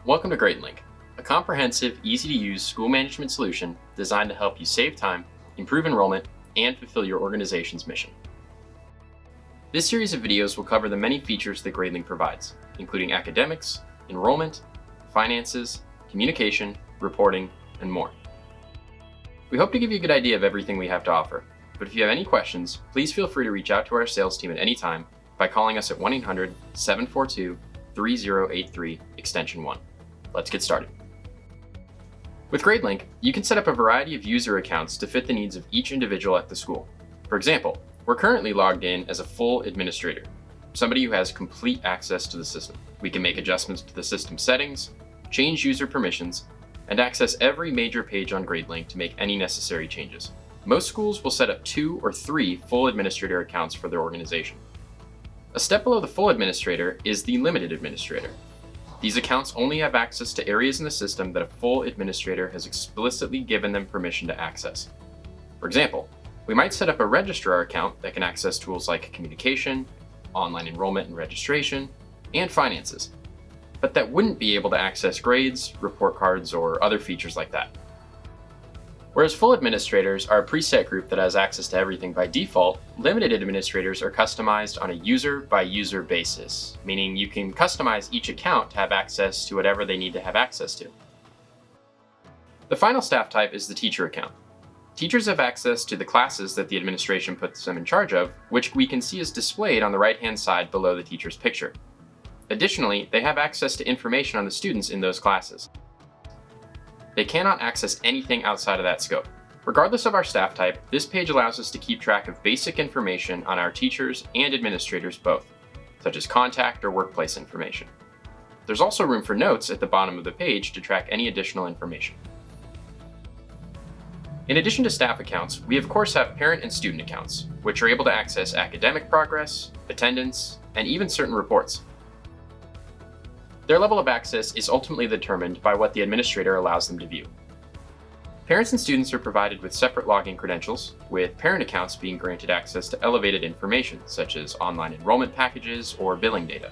Welcome to Gradelink, a comprehensive, easy-to-use school management solution designed to help you save time, improve enrollment, and fulfill your organization's mission. This series of videos will cover the many features that Gradelink provides, including academics, enrollment, finances, communication, reporting, and more. We hope to give you a good idea of everything we have to offer, but if you have any questions, please feel free to reach out to our sales team at any time by calling us at 1-800-742-3083 extension 1. Let's get started. With Gradelink, you can set up a variety of user accounts to fit the needs of each individual at the school. For example, we're currently logged in as a full administrator, somebody who has complete access to the system. We can make adjustments to the system settings, change user permissions, and access every major page on Gradelink to make any necessary changes. Most schools will set up 2 or 3 full administrator accounts for their organization. A step below the full administrator is the limited administrator. These accounts only have access to areas in the system that a full administrator has explicitly given them permission to access. For example, we might set up a registrar account that can access tools like communication, online enrollment and registration, and finances, but that wouldn't be able to access grades, report cards, or other features like that. Whereas full administrators are a preset group that has access to everything by default, limited administrators are customized on a user-by-user basis, meaning you can customize each account to have access to whatever they need to have access to. The final staff type is the teacher account. Teachers have access to the classes that the administration puts them in charge of, which we can see is displayed on the right-hand side below the teacher's picture. Additionally, they have access to information on the students in those classes. They cannot access anything outside of that scope. Regardless of our staff type, this page allows us to keep track of basic information on our teachers and administrators both, such as contact or workplace information. There's also room for notes at the bottom of the page to track any additional information. In addition to staff accounts, we of course have parent and student accounts, which are able to access academic progress, attendance, and even certain reports. Their level of access is ultimately determined by what the administrator allows them to view. Parents and students are provided with separate login credentials, with parent accounts being granted access to elevated information, such as online enrollment packages or billing data.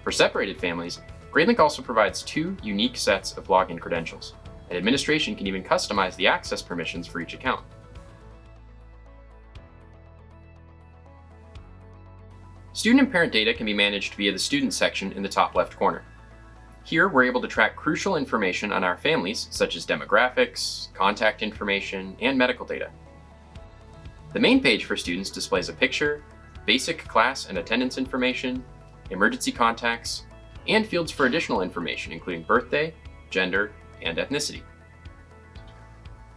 For separated families, Gradelink also provides 2 unique sets of login credentials, and administration can even customize the access permissions for each account. Student and parent data can be managed via the Student section in the top left corner. Here, we're able to track crucial information on our families, such as demographics, contact information, and medical data. The main page for students displays a picture, basic class and attendance information, emergency contacts, and fields for additional information, including birthday, gender, and ethnicity.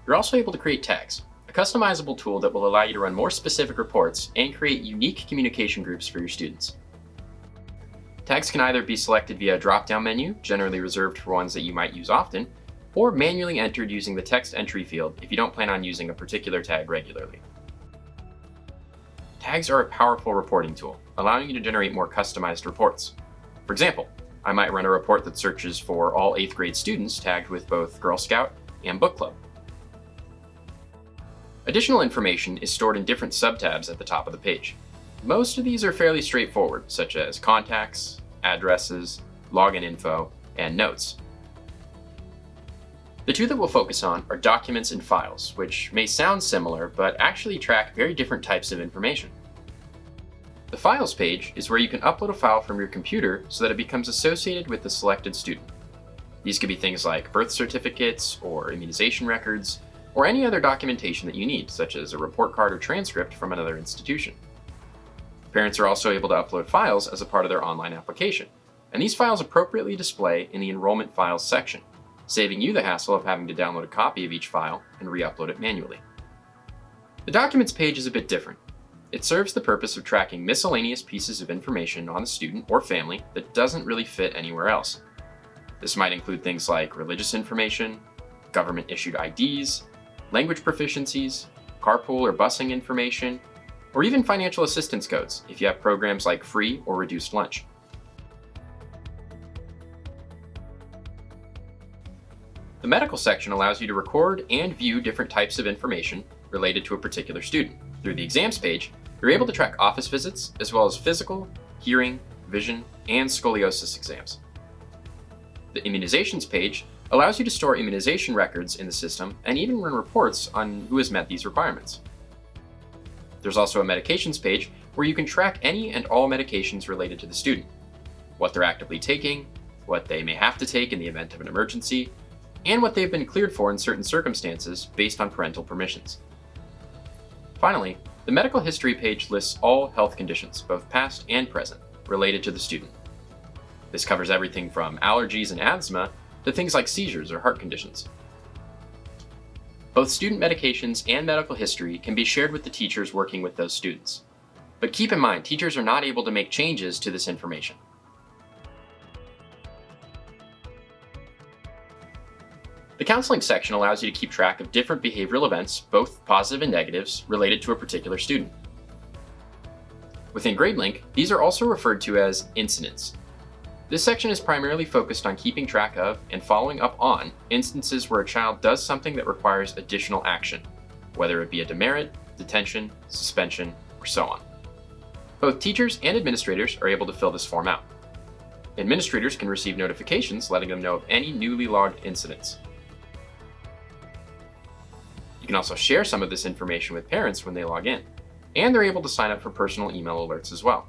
You're also able to create tags, a customizable tool that will allow you to run more specific reports and create unique communication groups for your students. Tags can either be selected via a drop-down menu, generally reserved for ones that you might use often, or manually entered using the text entry field if you don't plan on using a particular tag regularly. Tags are a powerful reporting tool, allowing you to generate more customized reports. For example, I might run a report that searches for all 8th grade students tagged with both Girl Scout and Book Club. Additional information is stored in different subtabs at the top of the page. Most of these are fairly straightforward, such as contacts, addresses, login info, and notes. The 2 that we'll focus on are documents and files, which may sound similar, but actually track very different types of information. The Files page is where you can upload a file from your computer so that it becomes associated with the selected student. These could be things like birth certificates or immunization records, or any other documentation that you need, such as a report card or transcript from another institution. Parents are also able to upload files as a part of their online application, and these files appropriately display in the Enrollment Files section, saving you the hassle of having to download a copy of each file and re-upload it manually. The Documents page is a bit different. It serves the purpose of tracking miscellaneous pieces of information on a student or family that doesn't really fit anywhere else. This might include things like religious information, government-issued IDs, language proficiencies, carpool or busing information, or even financial assistance codes if you have programs like free or reduced lunch. The Medical section allows you to record and view different types of information related to a particular student. Through the Exams page, you're able to track office visits as well as physical, hearing, vision, and scoliosis exams. The immunizations page allows you to store immunization records in the system and even run reports on who has met these requirements. There's also a medications page where you can track any and all medications related to the student, what they're actively taking, what they may have to take in the event of an emergency, and what they've been cleared for in certain circumstances based on parental permissions. Finally, the medical history page lists all health conditions, both past and present, related to the student. This covers everything from allergies and asthma to things like seizures or heart conditions. Both student medications and medical history can be shared with the teachers working with those students. But keep in mind, teachers are not able to make changes to this information. The counseling section allows you to keep track of different behavioral events, both positive and negatives, related to a particular student. Within Gradelink, these are also referred to as incidents. This section is primarily focused on keeping track of and following up on instances where a child does something that requires additional action, whether it be a demerit, detention, suspension, or so on. Both teachers and administrators are able to fill this form out. Administrators can receive notifications letting them know of any newly logged incidents. You can also share some of this information with parents when they log in, and they're able to sign up for personal email alerts as well.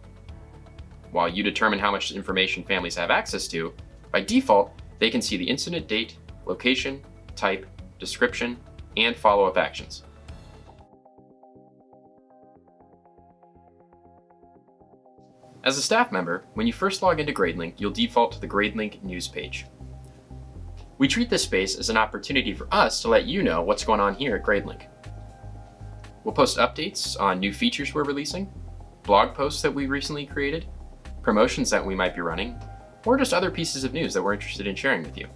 While you determine how much information families have access to, by default, they can see the incident date, location, type, description, and follow-up actions. As a staff member, when you first log into Gradelink, you'll default to the Gradelink news page. We treat this space as an opportunity for us to let you know what's going on here at Gradelink. We'll post updates on new features we're releasing, blog posts that we recently created, promotions that we might be running, or just other pieces of news that we're interested in sharing with you.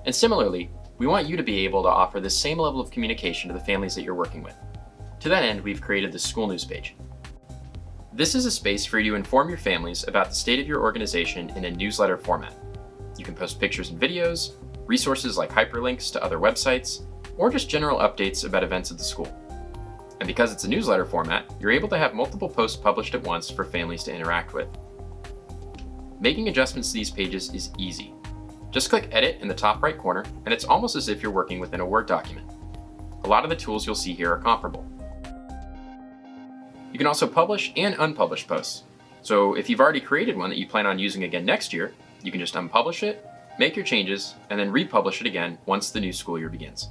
And similarly, we want you to be able to offer the same level of communication to the families that you're working with. To that end, we've created the school news page. This is a space for you to inform your families about the state of your organization in a newsletter format. You can post pictures and videos, resources like hyperlinks to other websites, or just general updates about events at the school. And because it's a newsletter format, you're able to have multiple posts published at once for families to interact with. Making adjustments to these pages is easy. Just click Edit in the top right corner, and it's almost as if you're working within a Word document. A lot of the tools you'll see here are comparable. You can also publish and unpublish posts. So if you've already created one that you plan on using again next year, you can just unpublish it, make your changes, and then republish it again once the new school year begins.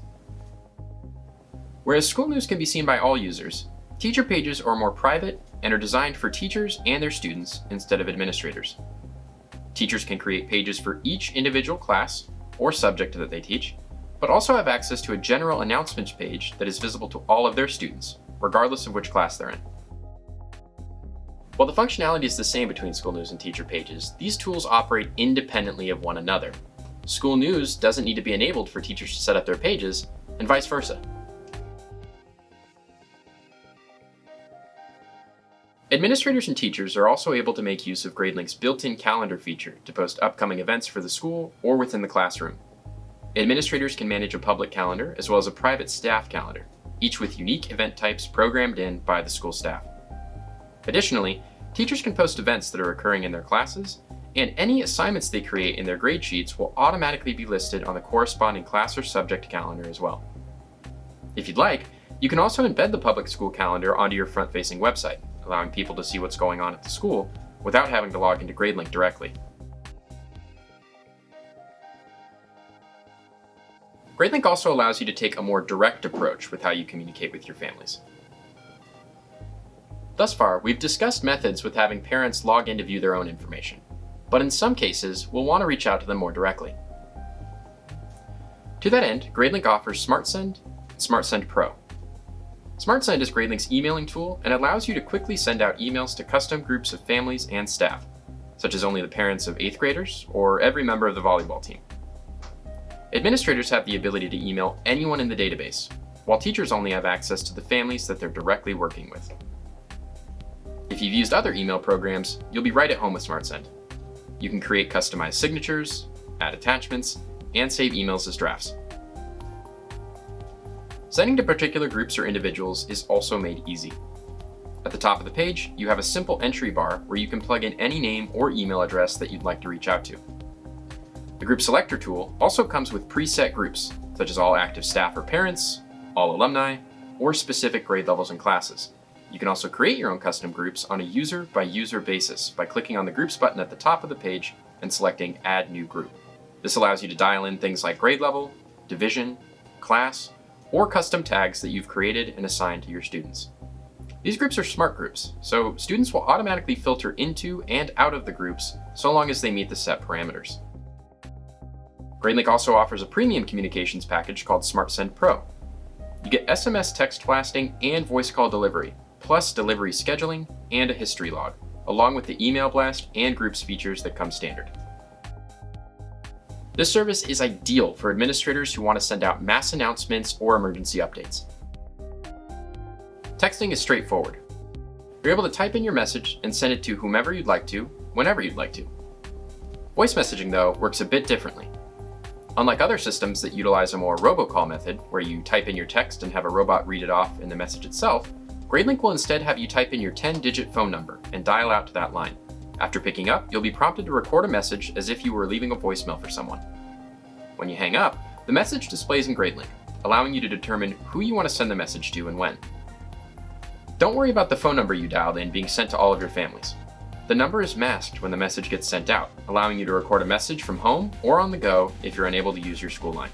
Whereas school news can be seen by all users, teacher pages are more private and are designed for teachers and their students instead of administrators. Teachers can create pages for each individual class or subject that they teach, but also have access to a general announcements page that is visible to all of their students, regardless of which class they're in. While the functionality is the same between school news and teacher pages, these tools operate independently of one another. School news doesn't need to be enabled for teachers to set up their pages, and vice versa. Administrators and teachers are also able to make use of Gradelink's built-in calendar feature to post upcoming events for the school or within the classroom. Administrators can manage a public calendar as well as a private staff calendar, each with unique event types programmed in by the school staff. Additionally, teachers can post events that are occurring in their classes, and any assignments they create in their grade sheets will automatically be listed on the corresponding class or subject calendar as well. If you'd like, you can also embed the public school calendar onto your front-facing website, allowing people to see what's going on at the school without having to log into Gradelink directly. Gradelink also allows you to take a more direct approach with how you communicate with your families. Thus far, we've discussed methods with having parents log in to view their own information, but in some cases, we'll want to reach out to them more directly. To that end, Gradelink offers SmartSend and SmartSend Pro. SmartSend is Gradelink's emailing tool and allows you to quickly send out emails to custom groups of families and staff, such as only the parents of 8th graders or every member of the volleyball team. Administrators have the ability to email anyone in the database, while teachers only have access to the families that they're directly working with. If you've used other email programs, you'll be right at home with SmartSend. You can create customized signatures, add attachments, and save emails as drafts. Sending to particular groups or individuals is also made easy. At the top of the page, you have a simple entry bar where you can plug in any name or email address that you'd like to reach out to. The Group Selector tool also comes with preset groups, such as all active staff or parents, all alumni, or specific grade levels and classes. You can also create your own custom groups on a user-by-user basis by clicking on the Groups button at the top of the page and selecting Add New Group. This allows you to dial in things like grade level, division, class, or custom tags that you've created and assigned to your students. These groups are smart groups, so students will automatically filter into and out of the groups so long as they meet the set parameters. Gradelink also offers a premium communications package called SmartSend Pro. You get SMS text blasting and voice call delivery, plus delivery scheduling and a history log, along with the email blast and groups features that come standard. This service is ideal for administrators who want to send out mass announcements or emergency updates. Texting is straightforward. You're able to type in your message and send it to whomever you'd like to, whenever you'd like to. Voice messaging, though, works a bit differently. Unlike other systems that utilize a more robocall method, where you type in your text and have a robot read it off in the message itself, Gradelink will instead have you type in your 10-digit phone number and dial out to that line. After picking up, you'll be prompted to record a message as if you were leaving a voicemail for someone. When you hang up, the message displays in Gradelink, allowing you to determine who you want to send the message to and when. Don't worry about the phone number you dialed in being sent to all of your families. The number is masked when the message gets sent out, allowing you to record a message from home or on the go if you're unable to use your school line.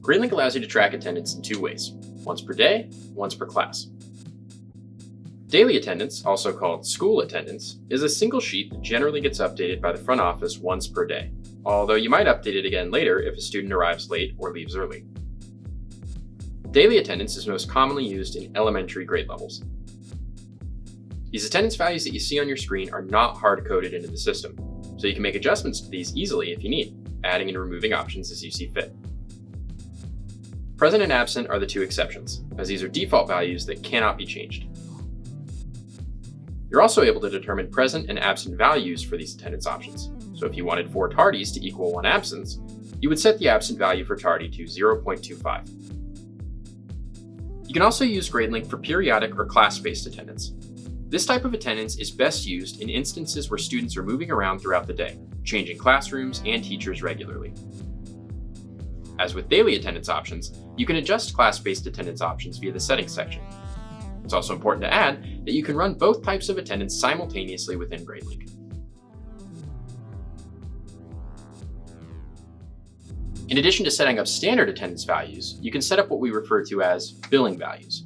Gradelink allows you to track attendance in two ways, once per day, once per class. Daily attendance, also called school attendance, is a single sheet that generally gets updated by the front office once per day, although you might update it again later if a student arrives late or leaves early. Daily attendance is most commonly used in elementary grade levels. These attendance values that you see on your screen are not hard-coded into the system, so you can make adjustments to these easily if you need, adding and removing options as you see fit. Present and absent are the two exceptions, as these are default values that cannot be changed. You're also able to determine present and absent values for these attendance options. So if you wanted 4 tardies to equal 1 absence, you would set the absent value for tardy to 0.25. You can also use Gradelink for periodic or class-based attendance. This type of attendance is best used in instances where students are moving around throughout the day, changing classrooms and teachers regularly. As with daily attendance options, you can adjust class-based attendance options via the settings section. It's also important to add that you can run both types of attendance simultaneously within Gradelink. In addition to setting up standard attendance values, you can set up what we refer to as billing values.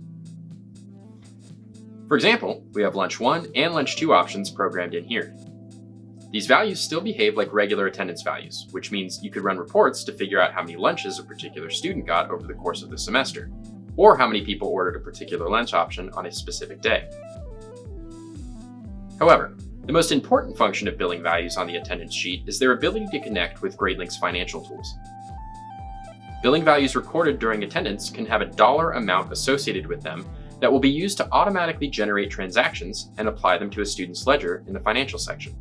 For example, we have Lunch 1 and Lunch 2 options programmed in here. These values still behave like regular attendance values, which means you could run reports to figure out how many lunches a particular student got over the course of the semester, or how many people ordered a particular lunch option on a specific day. However, the most important function of billing values on the attendance sheet is their ability to connect with Gradelink's financial tools. Billing values recorded during attendance can have a dollar amount associated with them that will be used to automatically generate transactions and apply them to a student's ledger in the financial section.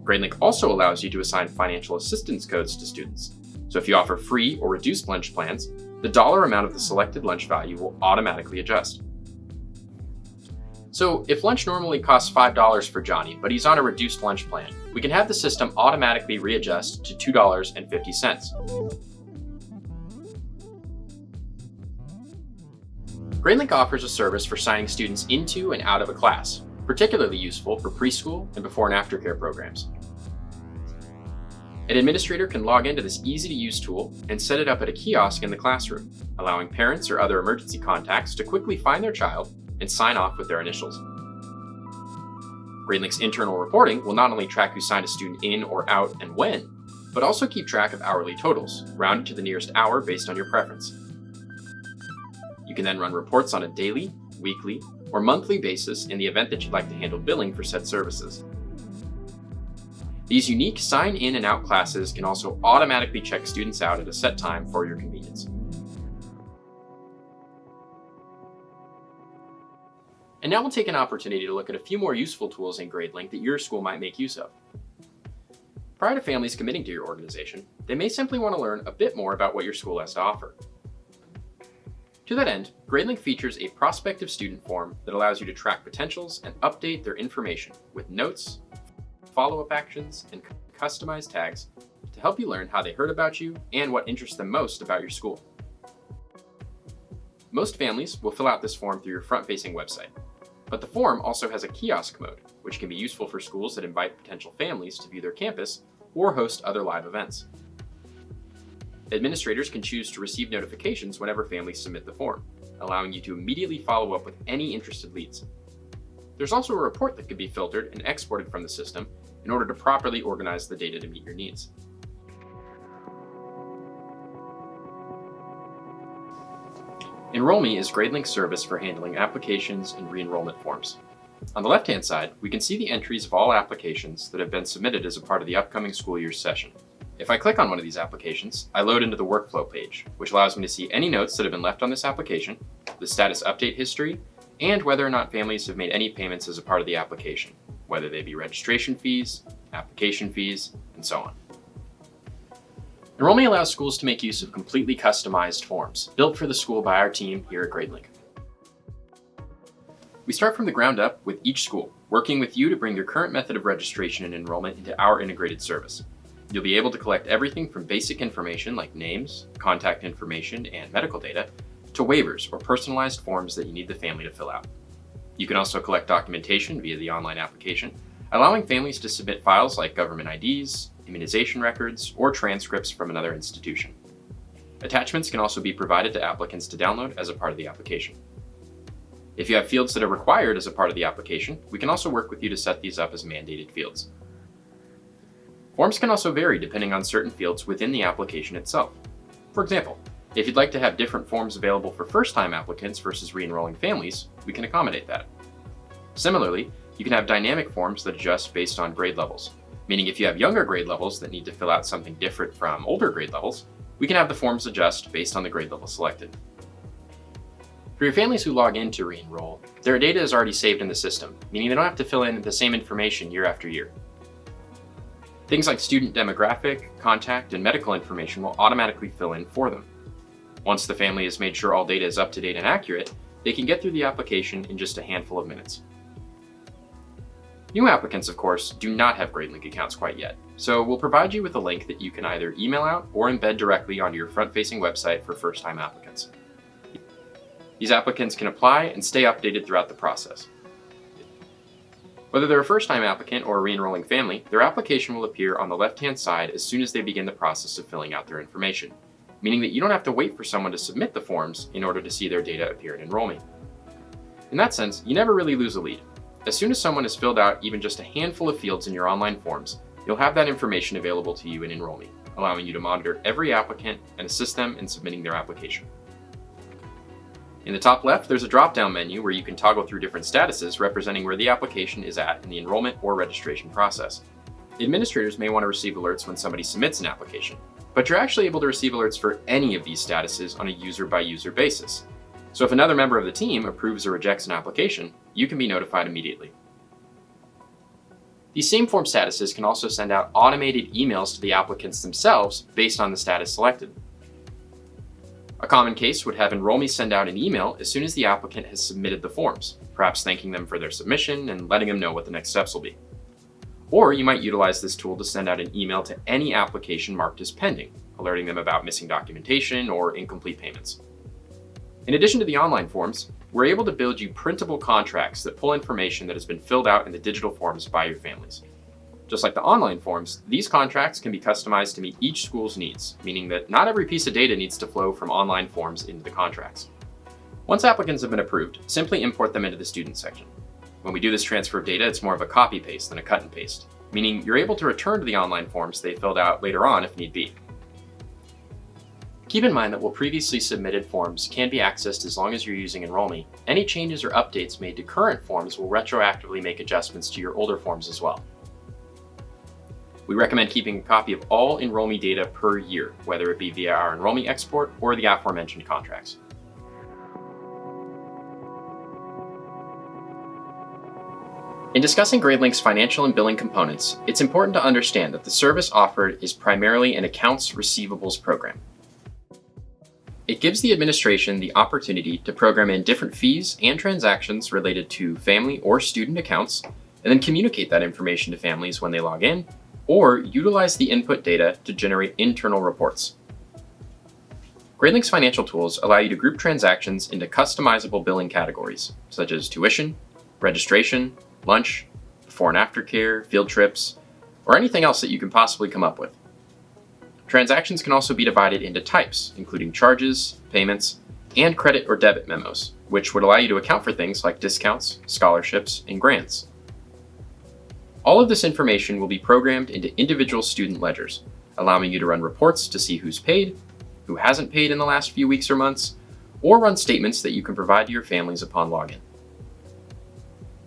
Gradelink also allows you to assign financial assistance codes to students. So if you offer free or reduced lunch plans, the dollar amount of the selected lunch value will automatically adjust. So if lunch normally costs $5 for Johnny, but he's on a reduced lunch plan, we can have the system automatically readjust to $2.50. Gradelink offers a service for signing students into and out of a class, particularly useful for preschool and before and aftercare programs. An administrator can log into this easy-to-use tool and set it up at a kiosk in the classroom, allowing parents or other emergency contacts to quickly find their child and sign off with their initials. Gradelink's internal reporting will not only track who signed a student in or out and when, but also keep track of hourly totals, rounded to the nearest hour based on your preference. You can then run reports on a daily, weekly, or monthly basis in the event that you'd like to handle billing for said services. These unique sign in and out classes can also automatically check students out at a set time for your convenience. And now we'll take an opportunity to look at a few more useful tools in Gradelink that your school might make use of. Prior to families committing to your organization, they may simply want to learn a bit more about what your school has to offer. To that end, Gradelink features a prospective student form that allows you to track potentials and update their information with notes, follow-up actions, and customized tags to help you learn how they heard about you and what interests them most about your school. Most families will fill out this form through your front-facing website, but the form also has a kiosk mode, which can be useful for schools that invite potential families to view their campus or host other live events. Administrators can choose to receive notifications whenever families submit the form, allowing you to immediately follow up with any interested leads. There's also a report that can be filtered and exported from the system in order to properly organize the data to meet your needs. Enroll.me is Gradelink's service for handling applications and re-enrollment forms. On the left-hand side, we can see the entries of all applications that have been submitted as a part of the upcoming school year's session. If I click on one of these applications, I load into the workflow page, which allows me to see any notes that have been left on this application, the status update history, and whether or not families have made any payments as a part of the application, whether they be registration fees, application fees, and so on. Enroll.me allows schools to make use of completely customized forms, built for the school by our team here at Gradelink. We start from the ground up with each school, working with you to bring your current method of registration and enrollment into our integrated service. You'll be able to collect everything from basic information like names, contact information, and medical data, to waivers or personalized forms that you need the family to fill out. You can also collect documentation via the online application, allowing families to submit files like government IDs, immunization records, or transcripts from another institution. Attachments can also be provided to applicants to download as a part of the application. If you have fields that are required as a part of the application, we can also work with you to set these up as mandated fields. Forms can also vary depending on certain fields within the application itself. For example, if you'd like to have different forms available for first-time applicants versus re-enrolling families, we can accommodate that. Similarly, you can have dynamic forms that adjust based on grade levels, meaning if you have younger grade levels that need to fill out something different from older grade levels, we can have the forms adjust based on the grade level selected. For your families who log in to re-enroll, their data is already saved in the system, meaning they don't have to fill in the same information year after year. Things like student demographic, contact, and medical information will automatically fill in for them. Once the family has made sure all data is up to date and accurate, they can get through the application in just a handful of minutes. New applicants, of course, do not have Gradelink accounts quite yet, so we'll provide you with a link that you can either email out or embed directly onto your front-facing website for first-time applicants. These applicants can apply and stay updated throughout the process. Whether they're a first-time applicant or a re-enrolling family, their application will appear on the left-hand side as soon as they begin the process of filling out their information, meaning that you don't have to wait for someone to submit the forms in order to see their data appear in Enroll.me. In that sense, you never really lose a lead. As soon as someone has filled out even just a handful of fields in your online forms, you'll have that information available to you in Enroll.me, allowing you to monitor every applicant and assist them in submitting their application. In the top left, there's a drop-down menu where you can toggle through different statuses representing where the application is at in the enrollment or registration process. Administrators may want to receive alerts when somebody submits an application, but you're actually able to receive alerts for any of these statuses on a user-by-user basis. So if another member of the team approves or rejects an application, you can be notified immediately. These same form statuses can also send out automated emails to the applicants themselves based on the status selected. A common case would have Enroll.me send out an email as soon as the applicant has submitted the forms, perhaps thanking them for their submission and letting them know what the next steps will be. Or you might utilize this tool to send out an email to any application marked as pending, alerting them about missing documentation or incomplete payments. In addition to the online forms, we're able to build you printable contracts that pull information that has been filled out in the digital forms by your families. Just like the online forms, these contracts can be customized to meet each school's needs, meaning that not every piece of data needs to flow from online forms into the contracts. Once applicants have been approved, simply import them into the student section. When we do this transfer of data, it's more of a copy-paste than a cut and paste, meaning you're able to return to the online forms they filled out later on if need be. Keep in mind that while previously submitted forms can be accessed as long as you're using Enroll.me, any changes or updates made to current forms will retroactively make adjustments to your older forms as well. We recommend keeping a copy of all Enroll.me data per year, whether it be via our Enroll.me export or the aforementioned contracts. In discussing Gradelink's financial and billing components, it's important to understand that the service offered is primarily an accounts receivables program. A it gives the administration the opportunity to program in different fees and transactions related to family or student accounts, and then communicate that information to families when they log in, or utilize the input data to generate internal reports. Gradelink's financial tools allow you to group transactions into customizable billing categories, such as tuition, registration, lunch, before and after care, field trips, or anything else that you can possibly come up with. Transactions can also be divided into types, including charges, payments, and credit or debit memos, which would allow you to account for things like discounts, scholarships, and grants. All of this information will be programmed into individual student ledgers, allowing you to run reports to see who's paid, who hasn't paid in the last few weeks or months, or run statements that you can provide to your families upon login.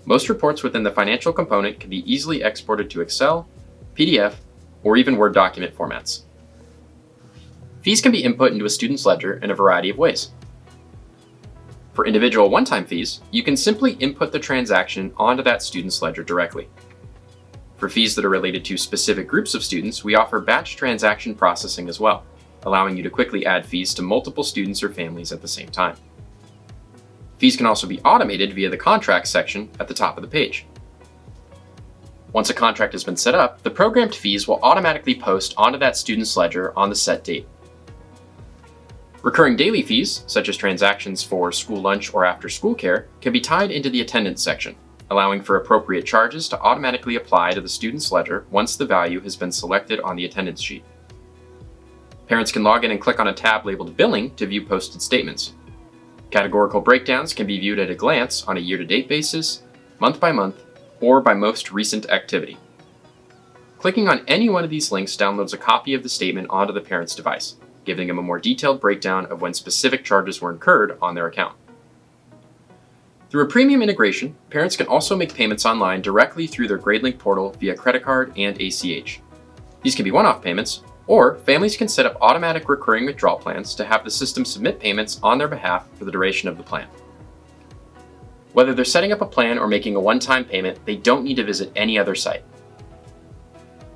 Most reports within the financial component can be easily exported to Excel, PDF, or even Word document formats. Fees can be input into a student's ledger in a variety of ways. For individual one-time fees, you can simply input the transaction onto that student's ledger directly. For fees that are related to specific groups of students, we offer batch transaction processing as well, allowing you to quickly add fees to multiple students or families at the same time. Fees can also be automated via the contracts section at the top of the page. Once a contract has been set up, the programmed fees will automatically post onto that student's ledger on the set date. Recurring daily fees, such as transactions for school lunch or after-school care, can be tied into the attendance section, allowing for appropriate charges to automatically apply to the student's ledger once the value has been selected on the attendance sheet. Parents can log in and click on a tab labeled Billing to view posted statements. Categorical breakdowns can be viewed at a glance on a year-to-date basis, month by month, or by most recent activity. Clicking on any one of these links downloads a copy of the statement onto the parent's device, giving them a more detailed breakdown of when specific charges were incurred on their account. Through a premium integration, parents can also make payments online directly through their Gradelink portal via credit card and ACH. These can be one-off payments, or families can set up automatic recurring withdrawal plans to have the system submit payments on their behalf for the duration of the plan. Whether they're setting up a plan or making a one-time payment, they don't need to visit any other site.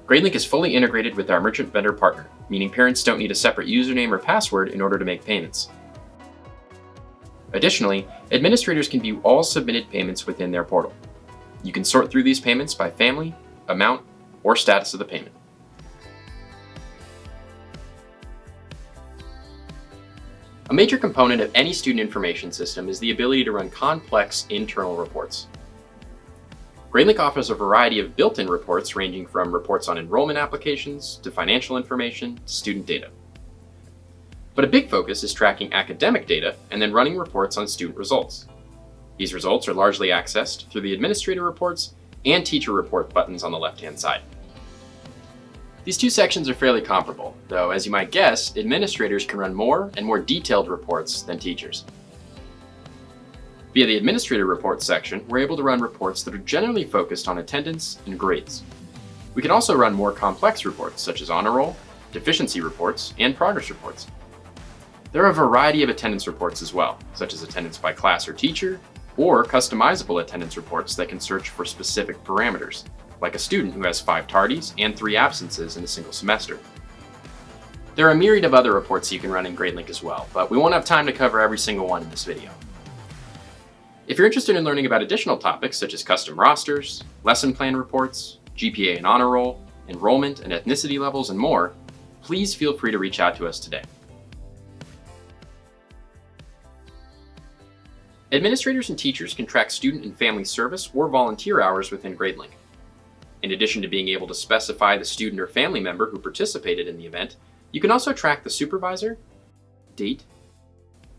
Gradelink is fully integrated with our merchant vendor partner, meaning parents don't need a separate username or password in order to make payments. Additionally, administrators can view all submitted payments within their portal. You can sort through these payments by family, amount, or status of the payment. A major component of any student information system is the ability to run complex internal reports. Gradelink offers a variety of built-in reports ranging from reports on enrollment applications to financial information to student data. But a big focus is tracking academic data and then running reports on student results. These results are largely accessed through the administrator reports and teacher report buttons on the left-hand side. These two sections are fairly comparable, though as you might guess, administrators can run more and more detailed reports than teachers. Via the administrator reports section, we're able to run reports that are generally focused on attendance and grades. We can also run more complex reports such as honor roll, deficiency reports, and progress reports. There are a variety of attendance reports as well, such as attendance by class or teacher, or customizable attendance reports that can search for specific parameters, like a student who has 5 tardies and 3 absences in a single semester. There are a myriad of other reports you can run in Gradelink as well, but we won't have time to cover every single one in this video. If you're interested in learning about additional topics such as custom rosters, lesson plan reports, GPA and honor roll, enrollment and ethnicity levels, and more, please feel free to reach out to us today. Administrators and teachers can track student and family service or volunteer hours within Gradelink. In addition to being able to specify the student or family member who participated in the event, you can also track the supervisor, date,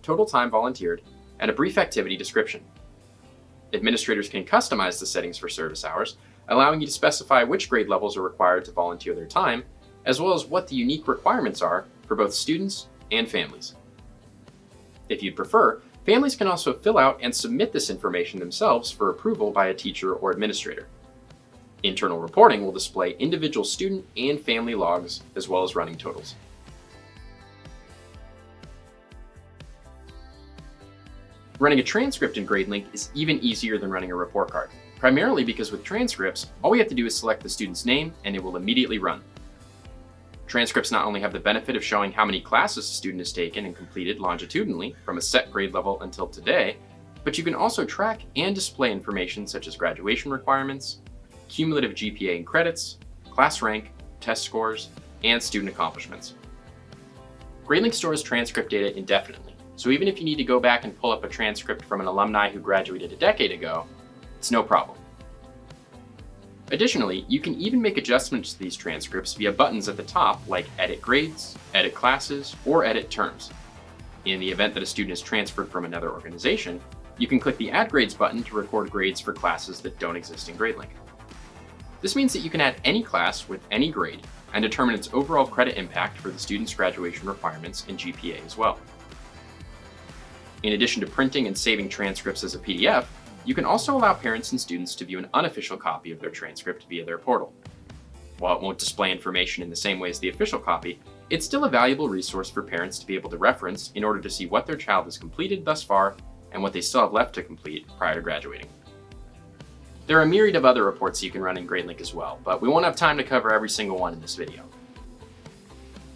total time volunteered, and a brief activity description. Administrators can customize the settings for service hours, allowing you to specify which grade levels are required to volunteer their time, as well as what the unique requirements are for both students and families. If you'd prefer, families can also fill out and submit this information themselves for approval by a teacher or administrator. Internal reporting will display individual student and family logs, as well as running totals. Running a transcript in Gradelink is even easier than running a report card, primarily because with transcripts, all we have to do is select the student's name and it will immediately run. Transcripts not only have the benefit of showing how many classes a student has taken and completed longitudinally from a set grade level until today, but you can also track and display information such as graduation requirements, cumulative GPA and credits, class rank, test scores, and student accomplishments. Gradelink stores transcript data indefinitely, so even if you need to go back and pull up a transcript from an alumni who graduated a decade ago, it's no problem. Additionally, you can even make adjustments to these transcripts via buttons at the top like Edit Grades, Edit Classes, or Edit Terms. In the event that a student is transferred from another organization, you can click the Add Grades button to record grades for classes that don't exist in Gradelink. This means that you can add any class with any grade and determine its overall credit impact for the student's graduation requirements and GPA as well. In addition to printing and saving transcripts as a PDF, you can also allow parents and students to view an unofficial copy of their transcript via their portal. While it won't display information in the same way as the official copy, it's still a valuable resource for parents to be able to reference in order to see what their child has completed thus far and what they still have left to complete prior to graduating. There are a myriad of other reports you can run in Gradelink as well, but we won't have time to cover every single one in this video.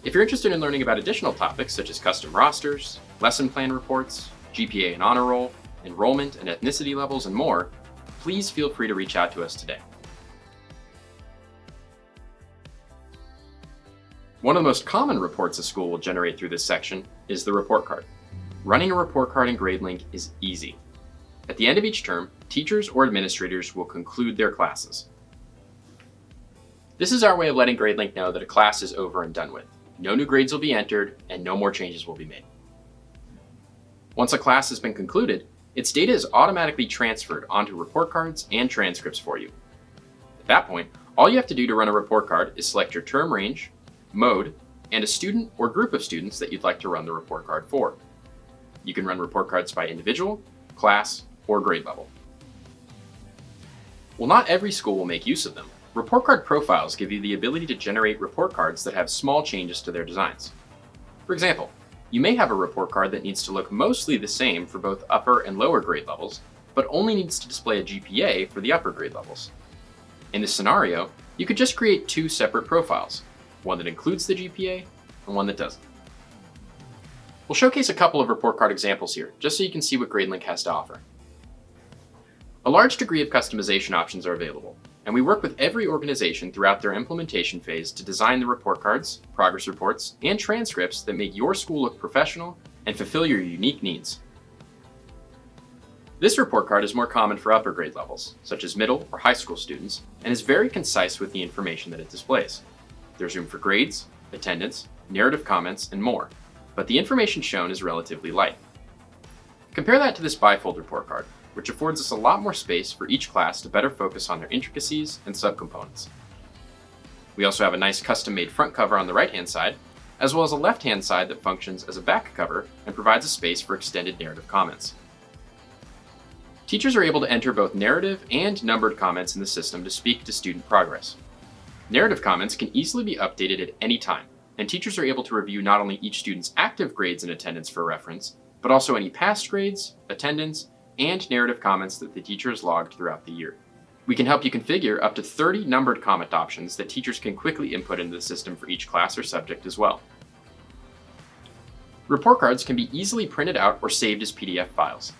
If you're interested in learning about additional topics such as custom rosters, lesson plan reports, GPA and honor roll, enrollment and ethnicity levels, and more, please feel free to reach out to us today. One of the most common reports a school will generate through this section is the report card. Running a report card in Gradelink is easy. At the end of each term, teachers or administrators will conclude their classes. This is our way of letting Gradelink know that a class is over and done with. No new grades will be entered, and no more changes will be made. Once a class has been concluded, its data is automatically transferred onto report cards and transcripts for you. At that point, all you have to do to run a report card is select your term range, mode, and a student or group of students that you'd like to run the report card for. You can run report cards by individual, class, or grade level. While not every school will make use of them, report card profiles give you the ability to generate report cards that have small changes to their designs. For example, you may have a report card that needs to look mostly the same for both upper and lower grade levels, but only needs to display a GPA for the upper grade levels. In this scenario, you could just create two separate profiles, one that includes the GPA and one that doesn't. We'll showcase a couple of report card examples here, just so you can see what Gradelink has to offer. A large degree of customization options are available, and we work with every organization throughout their implementation phase to design the report cards, progress reports, and transcripts that make your school look professional and fulfill your unique needs. This report card is more common for upper grade levels, such as middle or high school students, and is very concise with the information that it displays. There's room for grades, attendance, narrative comments, and more, but the information shown is relatively light. Compare that to this bifold report card, which affords us a lot more space for each class to better focus on their intricacies and subcomponents. We also have a nice custom-made front cover on the right-hand side, as well as a left-hand side that functions as a back cover and provides a space for extended narrative comments. Teachers are able to enter both narrative and numbered comments in the system to speak to student progress. Narrative comments can easily be updated at any time, and teachers are able to review not only each student's active grades and attendance for reference, but also any past grades, attendance, and narrative comments that the teacher has logged throughout the year. We can help you configure up to 30 numbered comment options that teachers can quickly input into the system for each class or subject as well. Report cards can be easily printed out or saved as PDF files.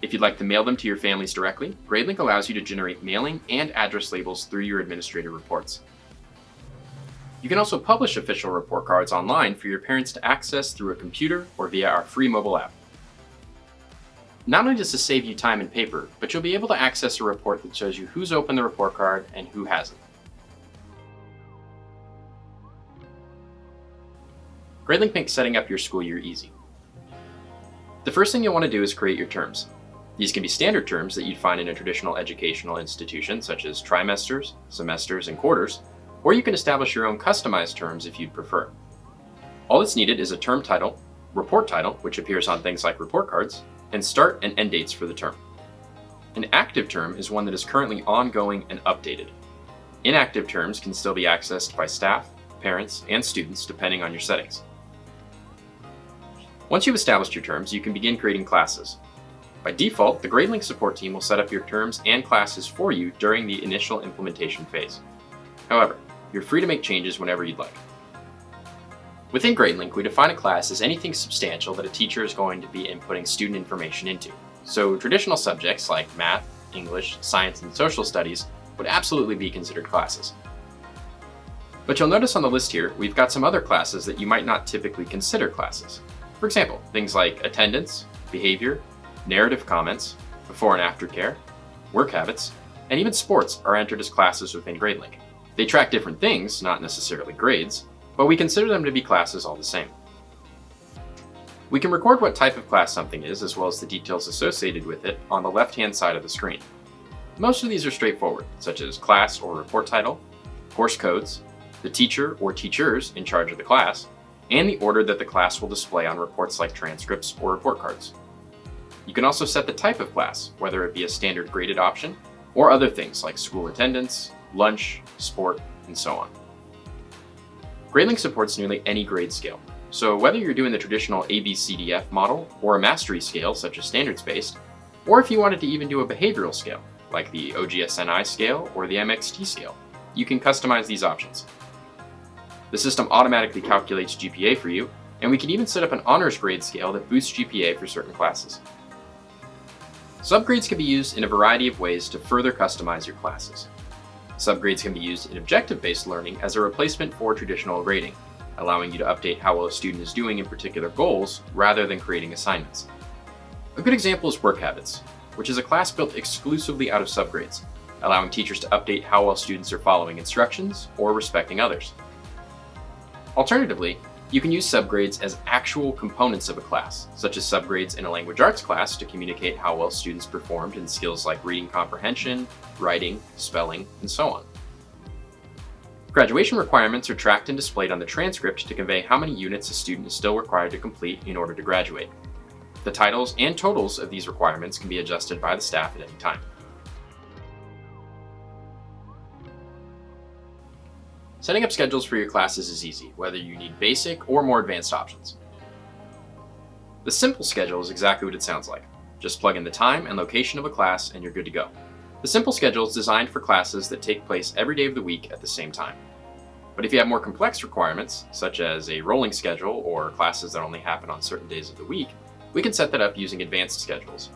If you'd like to mail them to your families directly, Gradelink allows you to generate mailing and address labels through your administrative reports. You can also publish official report cards online for your parents to access through a computer or via our free mobile app. Not only does this save you time and paper, but you'll be able to access a report that shows you who's opened the report card and who hasn't. Gradelink makes setting up your school year easy. The first thing you'll want to do is create your terms. These can be standard terms that you'd find in a traditional educational institution, such as trimesters, semesters, and quarters, or you can establish your own customized terms if you'd prefer. All that's needed is a term title, report title, which appears on things like report cards, and start and end dates for the term. An active term is one that is currently ongoing and updated. Inactive terms can still be accessed by staff, parents, and students depending on your settings. Once you've established your terms, you can begin creating classes. By default, the Gradelink support team will set up your terms and classes for you during the initial implementation phase. However, you're free to make changes whenever you'd like. Within Gradelink, we define a class as anything substantial that a teacher is going to be inputting student information into. So traditional subjects like math, English, science, and social studies would absolutely be considered classes. But you'll notice on the list here, we've got some other classes that you might not typically consider classes. For example, things like attendance, behavior, narrative comments, before and after care, work habits, and even sports are entered as classes within Gradelink. They track different things, not necessarily grades, but we consider them to be classes all the same. We can record what type of class something is, as well as the details associated with it, on the left-hand side of the screen. Most of these are straightforward, such as class or report title, course codes, the teacher or teachers in charge of the class, and the order that the class will display on reports like transcripts or report cards. You can also set the type of class, whether it be a standard graded option, or other things like school attendance, lunch, sport, and so on. Gradelink supports nearly any grade scale, so whether you're doing the traditional ABCDF model or a mastery scale such as standards-based, or if you wanted to even do a behavioral scale like the OGSNI scale or the MXT scale, you can customize these options. The system automatically calculates GPA for you, and we can even set up an honors grade scale that boosts GPA for certain classes. Subgrades can be used in a variety of ways to further customize your classes. Subgrades can be used in objective-based learning as a replacement for traditional grading, allowing you to update how well a student is doing in particular goals rather than creating assignments. A good example is work habits, which is a class built exclusively out of subgrades, allowing teachers to update how well students are following instructions or respecting others. Alternatively, you can use subgrades as actual components of a class, such as subgrades in a language arts class to communicate how well students performed in skills like reading comprehension, writing, spelling, and so on. Graduation requirements are tracked and displayed on the transcript to convey how many units a student is still required to complete in order to graduate. The titles and totals of these requirements can be adjusted by the staff at any time. Setting up schedules for your classes is easy, whether you need basic or more advanced options. The simple schedule is exactly what it sounds like. Just plug in the time and location of a class and you're good to go. The simple schedule is designed for classes that take place every day of the week at the same time. But if you have more complex requirements, such as a rolling schedule or classes that only happen on certain days of the week, we can set that up using advanced schedules.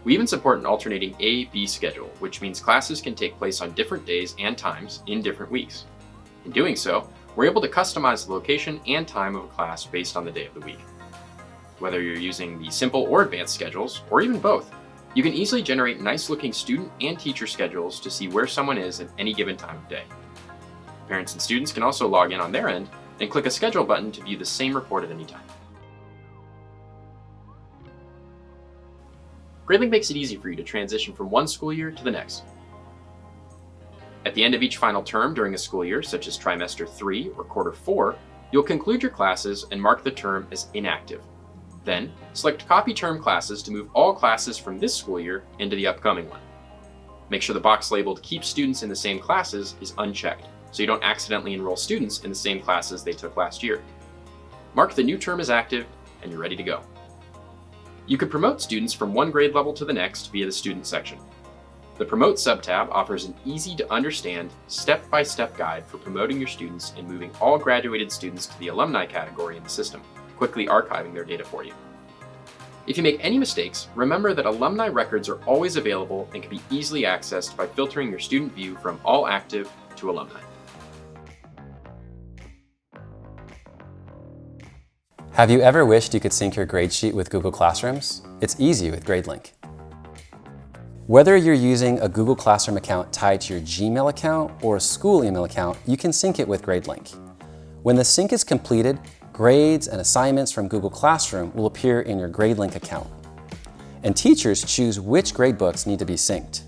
We even support an alternating A-B schedule, which means classes can take place on different days and times in different weeks. In doing so, we're able to customize the location and time of a class based on the day of the week. Whether you're using the simple or advanced schedules, or even both, you can easily generate nice-looking student and teacher schedules to see where someone is at any given time of day. Parents and students can also log in on their end and click a schedule button to view the same report at any time. Gradelink makes it easy for you to transition from one school year to the next. At the end of each final term during a school year, such as trimester 3 or quarter 4, you'll conclude your classes and mark the term as inactive. Then, select Copy Term Classes to move all classes from this school year into the upcoming one. Make sure the box labeled Keep Students in the Same Classes is unchecked, so you don't accidentally enroll students in the same classes they took last year. Mark the new term as active, and you're ready to go. You can promote students from one grade level to the next via the Student section. The Promote subtab offers an easy-to-understand, step-by-step guide for promoting your students and moving all graduated students to the Alumni category in the system, quickly archiving their data for you. If you make any mistakes, remember that alumni records are always available and can be easily accessed by filtering your student view from All Active to Alumni. Have you ever wished you could sync your grade sheet with Google Classrooms? It's easy with Gradelink. Whether you're using a Google Classroom account tied to your Gmail account or a school email account, you can sync it with Gradelink. When the sync is completed, grades and assignments from Google Classroom will appear in your Gradelink account. And teachers choose which gradebooks need to be synced.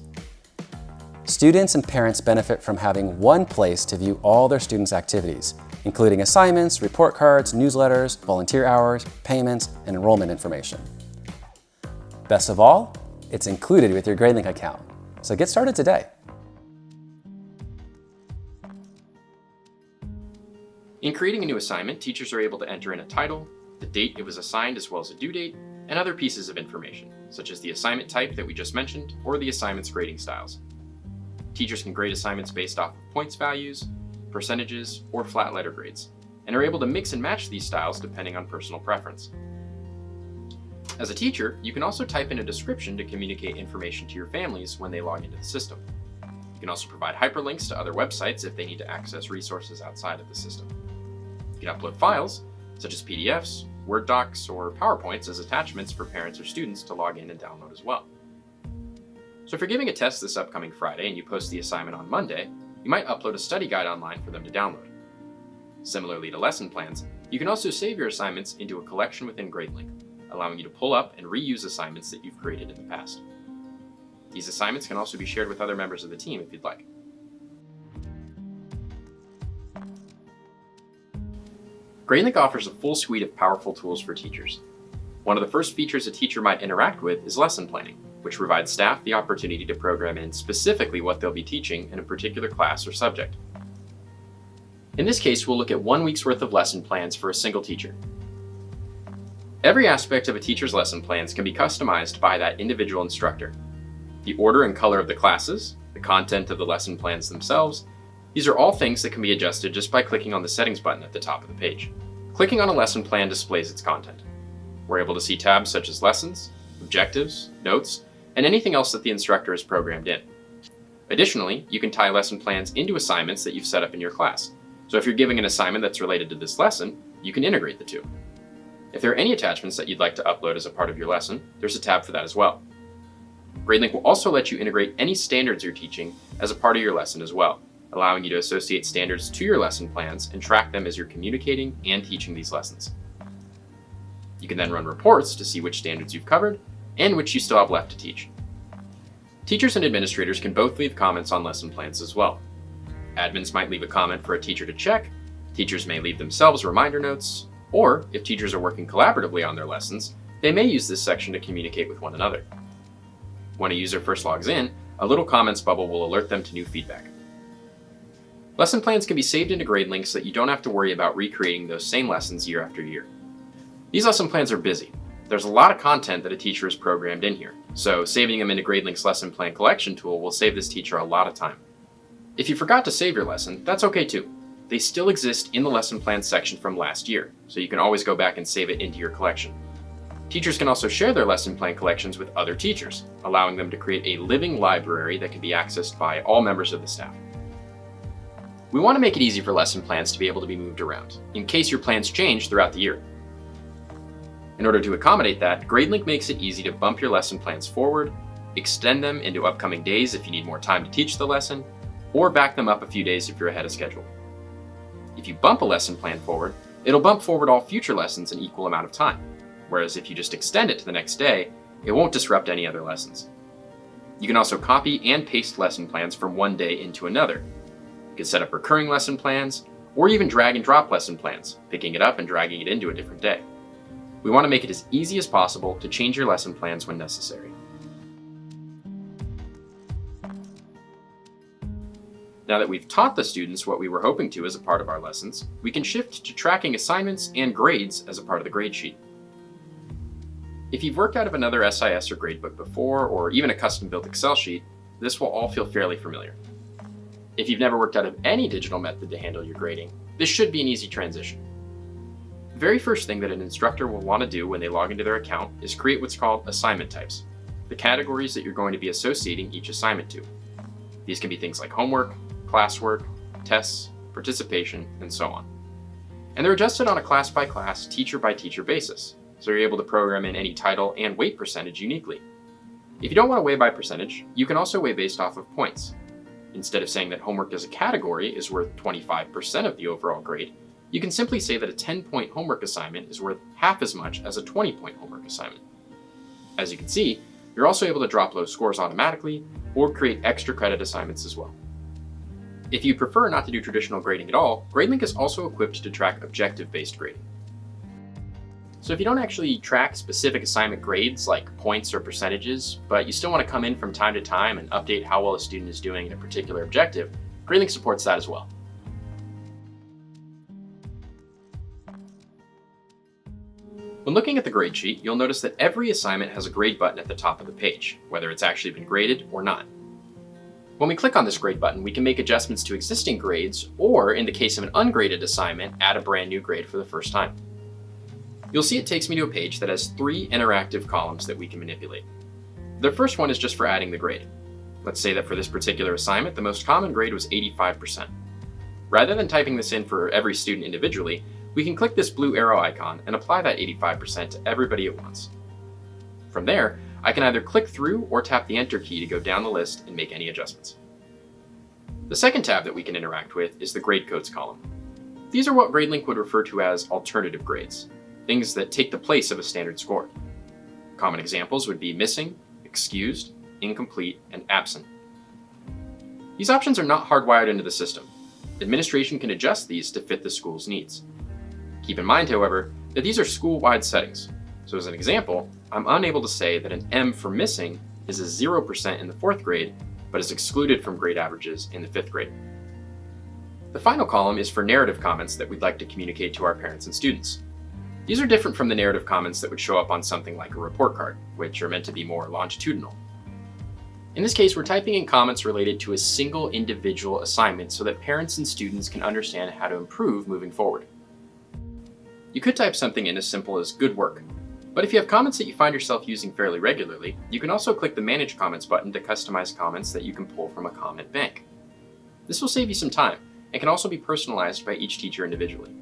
Students and parents benefit from having one place to view all their students' activities, including assignments, report cards, newsletters, volunteer hours, payments, and enrollment information. Best of all, it's included with your Gradelink account. So get started today. In creating a new assignment, teachers are able to enter in a title, the date it was assigned as well as a due date, and other pieces of information, such as the assignment type that we just mentioned, or the assignment's grading styles. Teachers can grade assignments based off of points values, percentages, or flat letter grades. and are able to mix and match these styles depending on personal preference. As a teacher, you can also type in a description to communicate information to your families when they log into the system. You can also provide hyperlinks to other websites if they need to access resources outside of the system. You can upload files, such as PDFs, Word docs, or PowerPoints as attachments for parents or students to log in and download as well. So if you're giving a test this upcoming Friday and you post the assignment on Monday, you might upload a study guide online for them to download. Similarly to lesson plans, you can also save your assignments into a collection within Gradelink, allowing you to pull up and reuse assignments that you've created in the past. These assignments can also be shared with other members of the team if you'd like. Gradelink offers a full suite of powerful tools for teachers. One of the first features a teacher might interact with is lesson planning, which provides staff the opportunity to program in specifically what they'll be teaching in a particular class or subject. In this case, we'll look at 1 week's worth of lesson plans for a single teacher. Every aspect of a teacher's lesson plans can be customized by that individual instructor. The order and color of the classes, the content of the lesson plans themselves, these are all things that can be adjusted just by clicking on the settings button at the top of the page. Clicking on a lesson plan displays its content. We're able to see tabs such as lessons, objectives, notes, and anything else that the instructor has programmed in. Additionally, you can tie lesson plans into assignments that you've set up in your class. So if you're giving an assignment that's related to this lesson, you can integrate the two. If there are any attachments that you'd like to upload as a part of your lesson, there's a tab for that as well. Gradelink will also let you integrate any standards you're teaching as a part of your lesson as well, allowing you to associate standards to your lesson plans and track them as you're communicating and teaching these lessons. You can then run reports to see which standards you've covered and which you still have left to teach. Teachers and administrators can both leave comments on lesson plans as well. Admins might leave a comment for a teacher to check, teachers may leave themselves reminder notes, or if teachers are working collaboratively on their lessons, they may use this section to communicate with one another. When a user first logs in, a little comments bubble will alert them to new feedback. Lesson plans can be saved into Gradelink so that you don't have to worry about recreating those same lessons year after year. These lesson plans are busy. There's a lot of content that a teacher has programmed in here, so saving them into Gradelink's lesson plan collection tool will save this teacher a lot of time. If you forgot to save your lesson, that's okay too. They still exist in the lesson plan section from last year, so you can always go back and save it into your collection. Teachers can also share their lesson plan collections with other teachers, allowing them to create a living library that can be accessed by all members of the staff. We want to make it easy for lesson plans to be able to be moved around, in case your plans change throughout the year. In order to accommodate that, Gradelink makes it easy to bump your lesson plans forward, extend them into upcoming days if you need more time to teach the lesson, or back them up a few days if you're ahead of schedule. If you bump a lesson plan forward, it'll bump forward all future lessons an equal amount of time, whereas if you just extend it to the next day, it won't disrupt any other lessons. You can also copy and paste lesson plans from one day into another. You can set up recurring lesson plans, or even drag and drop lesson plans, picking it up and dragging it into a different day. We want to make it as easy as possible to change your lesson plans when necessary. Now that we've taught the students what we were hoping to as a part of our lessons, we can shift to tracking assignments and grades as a part of the grade sheet. If you've worked out of another SIS or gradebook before, or even a custom-built Excel sheet, this will all feel fairly familiar. If you've never worked out of any digital method to handle your grading, this should be an easy transition. The very first thing that an instructor will want to do when they log into their account is create what's called assignment types, the categories that you're going to be associating each assignment to. These can be things like homework, classwork, tests, participation, and so on. And they're adjusted on a class-by-class, teacher-by-teacher basis, so you're able to program in any title and weight percentage uniquely. If you don't want to weigh by percentage, you can also weigh based off of points. Instead of saying that homework as a category is worth 25% of the overall grade, you can simply say that a 10-point homework assignment is worth half as much as a 20-point homework assignment. As you can see, you're also able to drop low scores automatically or create extra credit assignments as well. If you prefer not to do traditional grading at all, Gradelink is also equipped to track objective-based grading. So if you don't actually track specific assignment grades like points or percentages, but you still want to come in from time to time and update how well a student is doing in a particular objective, Gradelink supports that as well. When looking at the grade sheet, you'll notice that every assignment has a grade button at the top of the page, whether it's actually been graded or not. When we click on this grade button, we can make adjustments to existing grades, or in the case of an ungraded assignment, add a brand new grade for the first time. You'll see it takes me to a page that has 3 interactive columns that we can manipulate. The first one is just for adding the grade. Let's say that for this particular assignment, the most common grade was 85%. Rather than typing this in for every student individually, we can click this blue arrow icon and apply that 85% to everybody at once. From there, I can either click through or tap the Enter key to go down the list and make any adjustments. The second tab that we can interact with is the grade codes column. These are what Gradelink would refer to as alternative grades, things that take the place of a standard score. Common examples would be missing, excused, incomplete, and absent. These options are not hardwired into the system. Administration can adjust these to fit the school's needs. Keep in mind, however, that these are school-wide settings. So as an example, I'm unable to say that an M for missing is a 0% in the 4th grade, but is excluded from grade averages in the 5th grade. The final column is for narrative comments that we'd like to communicate to our parents and students. These are different from the narrative comments that would show up on something like a report card, which are meant to be more longitudinal. In this case, we're typing in comments related to a single individual assignment so that parents and students can understand how to improve moving forward. You could type something in as simple as "good work," but if you have comments that you find yourself using fairly regularly, you can also click the Manage Comments button to customize comments that you can pull from a comment bank. This will save you some time and can also be personalized by each teacher individually.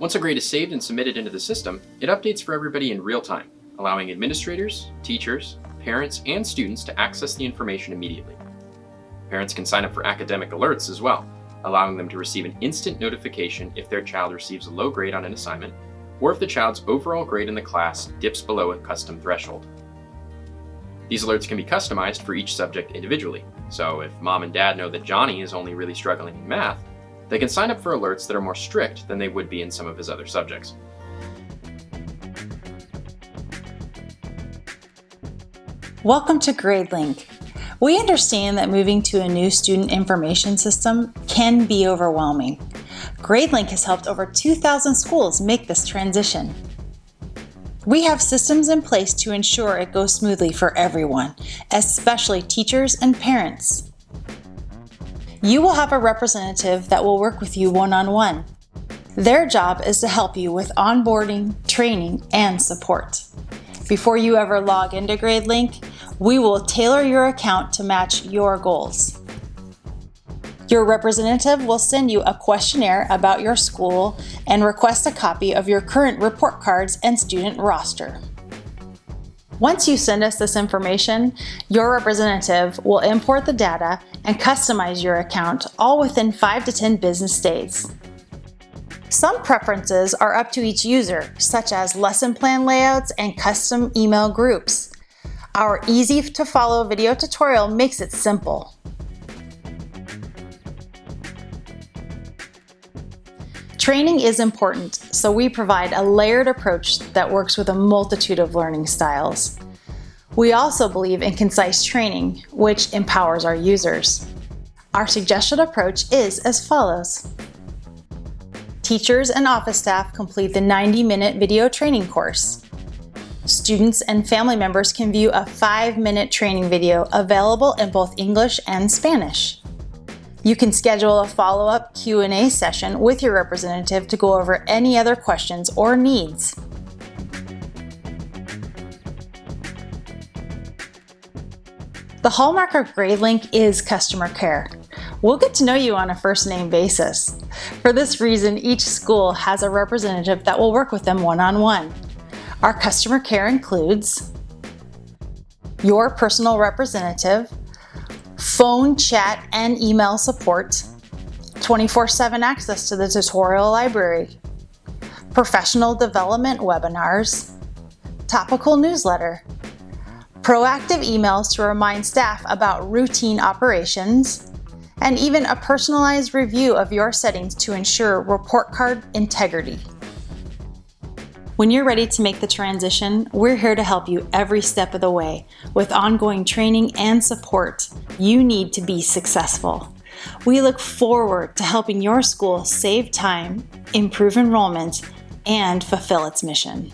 Once a grade is saved and submitted into the system, it updates for everybody in real time, allowing administrators, teachers, parents, and students to access the information immediately. Parents can sign up for academic alerts as well, allowing them to receive an instant notification if their child receives a low grade on an assignment, or if the child's overall grade in the class dips below a custom threshold. These alerts can be customized for each subject individually, so if mom and dad know that Johnny is only really struggling in math, they can sign up for alerts that are more strict than they would be in some of his other subjects. Welcome to Gradelink. We understand that moving to a new student information system can be overwhelming. Gradelink has helped over 2,000 schools make this transition. We have systems in place to ensure it goes smoothly for everyone, especially teachers and parents. You will have a representative that will work with you one-on-one. Their job is to help you with onboarding, training, and support. Before you ever log into Gradelink, we will tailor your account to match your goals. Your representative will send you a questionnaire about your school and request a copy of your current report cards and student roster. Once you send us this information, your representative will import the data and customize your account, all within 5 to 10 business days. Some preferences are up to each user, such as lesson plan layouts and custom email groups. Our easy-to-follow video tutorial makes it simple. Training is important, so we provide a layered approach that works with a multitude of learning styles. We also believe in concise training, which empowers our users. Our suggested approach is as follows. Teachers and office staff complete the 90-minute video training course. Students and family members can view a 5-minute training video available in both English and Spanish. You can schedule a follow-up Q&A session with your representative to go over any other questions or needs. The hallmark of Gradelink is customer care. We'll get to know you on a first-name basis. For this reason, each school has a representative that will work with them one-on-one. Our customer care includes your personal representative, phone, chat, and email support, 24/7 access to the tutorial library, professional development webinars, topical newsletter, proactive emails to remind staff about routine operations, and even a personalized review of your settings to ensure report card integrity. When you're ready to make the transition, we're here to help you every step of the way with ongoing training and support you need to be successful. We look forward to helping your school save time, improve enrollment, and fulfill its mission.